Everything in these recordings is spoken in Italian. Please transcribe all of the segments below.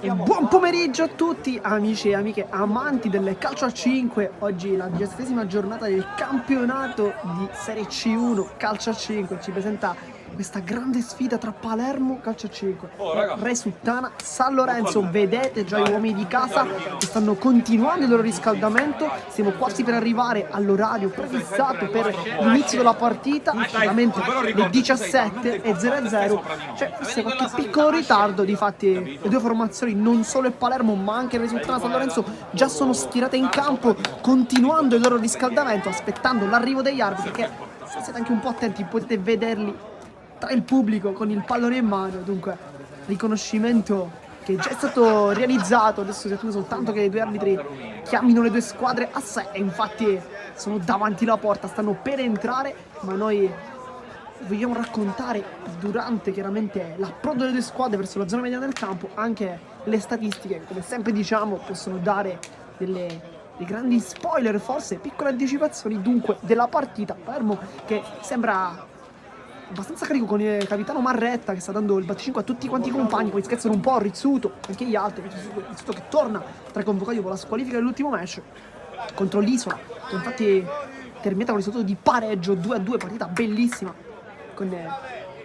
E buon pomeriggio a tutti amici e amiche amanti del calcio a 5. Oggi la 17ª giornata del campionato di Serie C1 calcio a 5 ci presenta questa grande sfida tra Palermo calcio a 5 e Resuttana San Lorenzo. Vedete già gli uomini di casa che stanno continuando il loro riscaldamento. Stiamo quasi per arrivare all'orario prefissato per l'inizio della partita, praticamente le 17:00. C'è forse qualche piccolo ritardo, difatti le due formazioni, non solo il Palermo ma anche il Resuttana San Lorenzo, già sono schierate in campo, continuando il loro riscaldamento, aspettando l'arrivo degli arbitri che, se siete anche un po' attenti, potete vederli tra il pubblico con il pallone in mano. Dunque, riconoscimento che già è stato realizzato. Adesso si attende soltanto che i due arbitri chiamino le due squadre a sé, e infatti sono davanti alla porta, stanno per entrare, ma noi vogliamo raccontare, durante chiaramente l'approdo delle due squadre verso la zona media del campo, anche le statistiche che, come sempre diciamo, possono dare dei grandi spoiler, forse piccole anticipazioni dunque della partita. Palermo che sembra abbastanza carico con il capitano Marretta, che sta dando il batticinque a tutti quanti i compagni, poi scherzano un po' Rizzuto, anche gli altri. Rizzuto che torna tra i convocati dopo la squalifica dell'ultimo match contro l'Isola, che infatti è terminata con il risultato di pareggio 2-2, partita bellissima con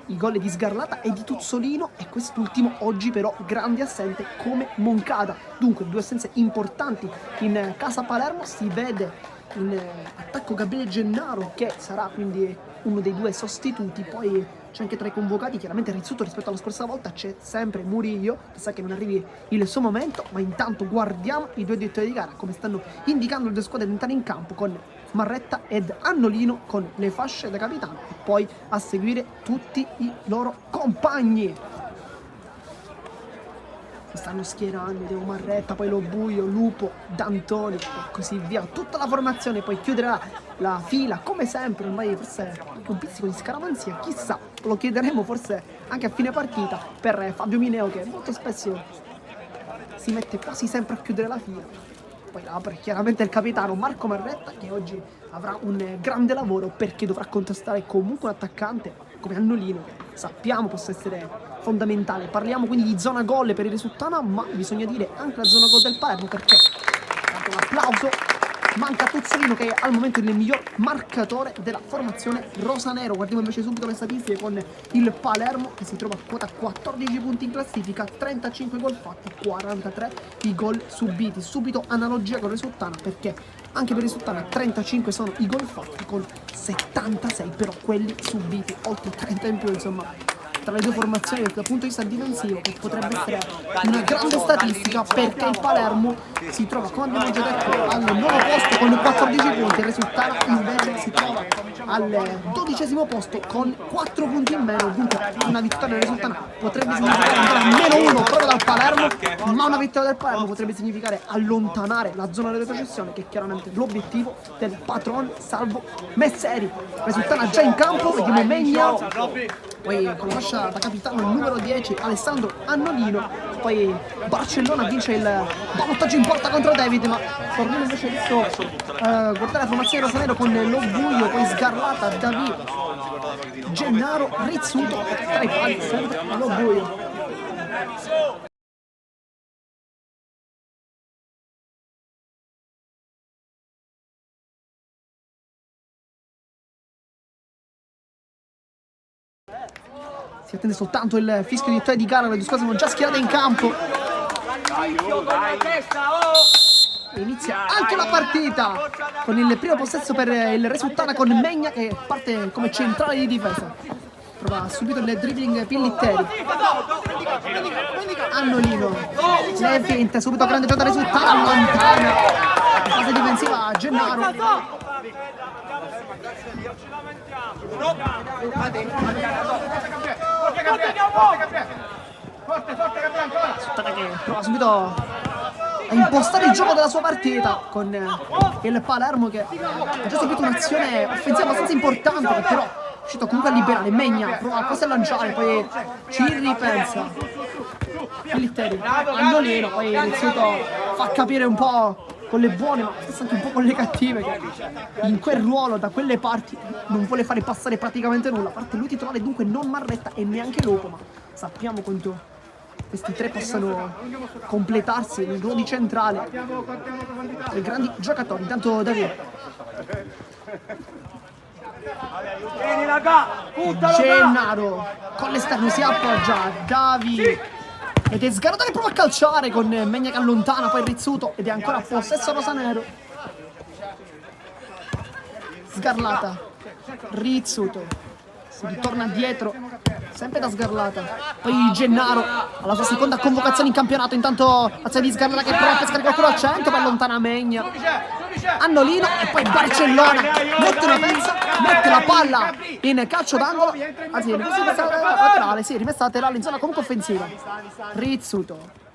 i gol di Sgarlata e di Tuzzolino, e quest'ultimo oggi però grande assente come Moncada. Dunque due assenze importanti in casa Palermo. Si vede in attacco Gabriele Gennaro, che sarà quindi uno dei due sostituti. Poi c'è anche tra i convocati chiaramente Rizzuto. Rispetto alla scorsa volta c'è sempre Murillo, che sa che non arrivi il suo momento, ma intanto guardiamo i due direttori di gara come stanno indicando le due squadre ad entrare in campo, con Marretta ed Annolino con le fasce da capitano, e poi a seguire tutti i loro compagni. Stanno schierando Deo Marretta, poi Lo Buio, Lupo, D'Antoni e così via. Tutta la formazione poi chiuderà la fila come sempre. Ormai forse anche un pizzico di scaramanzia, chissà, lo chiederemo forse anche a fine partita per Fabio Mineo, che molto spesso si mette quasi sempre a chiudere la fila. Poi apre chiaramente il capitano Marco Marretta, che oggi avrà un grande lavoro perché dovrà contrastare comunque un attaccante come Annolino, che sappiamo possa essere fondamentale. Parliamo quindi di zona gol per il Resuttana, ma bisogna dire anche la zona gol del Palermo, perché dato un applauso, manca Tuzzolino, che è al momento il miglior marcatore della formazione rosanero. Guardiamo invece subito le statistiche con il Palermo, che si trova a quota 14 punti in classifica, 35 gol fatti, 43 i gol subiti. Subito analogia con il Resuttana, perché anche per il Resuttana 35 sono i gol fatti, con 76 però quelli subiti, oltre 30 in più. Insomma, tra le due formazioni dal punto di vista difensivo, che potrebbe essere una grande statistica, perché il Palermo si trova, come abbiamo già detto, al 9° posto con 14 punti. Il Resuttana invece si trova al 12° posto con 4 punti in meno. Dunque una vittoria del Resuttana potrebbe significare andare a -1 proprio dal Palermo, ma una vittoria del Palermo potrebbe significare allontanare la zona di retrocessione, che è chiaramente l'obiettivo del patron Salvo Messeri. Resuttana già in campo, vediamo Megna, poi con la fascia da capitano il numero 10 Alessandro Annolino. Poi Barcellona vince il ballottaggio in porta contro David, ma torniamo invece adesso guardare la formazione rosanero con Lo Buio, poi Sgarlata, David, Gennaro, Rizzuto e tra i pali sempre Lo Buio. Si attende soltanto il fischio di vittoria di gara, le due squadre sono già schierate in campo. E inizia anche la partita con il primo possesso per il Resuttana, con Megna che parte come centrale di difesa. Prova subito il dribbling Pillitteri. Annolino, le finte, subito grande giocata Resuttana, lontana la fase difensiva Gennaro. Resuttana che prova subito a impostare il gioco della sua partita, con il Palermo che ha già subito un'azione offensiva abbastanza importante, che però è riuscito comunque a liberare. Megna prova quasi a lanciare, poi ci ripensa Pillitteri, Annolino, poi Rizzuto fa capire un po' con le buone, ma forse anche un po' con le cattive, che in quel ruolo da quelle parti non vuole fare passare praticamente nulla. A parte lui titolare, dunque non Marretta e neanche Lupo, ma sappiamo quanto questi tre possano completarsi nel ruolo di centrale dei grandi giocatori. Intanto Davide Gennaro con l'esterno si appoggia, Davi ed è Sgarlata che prova a calciare con Megna che allontana, poi Rizzuto ed è ancora possesso rosanero. Sgarlata, Rizzuto, si ritorna dietro, sempre da Sgarlata, poi Gennaro alla sua seconda convocazione in campionato. Intanto l'azione di Sgarlata che prova a pescare qualcuno al centro, ma allontana Megna. Annolino e poi Barcellona mette una pezza, mette la palla in calcio d'angolo, anzi rimessa laterale, sì, rimessa laterale in zona comunque offensiva. Rizzuto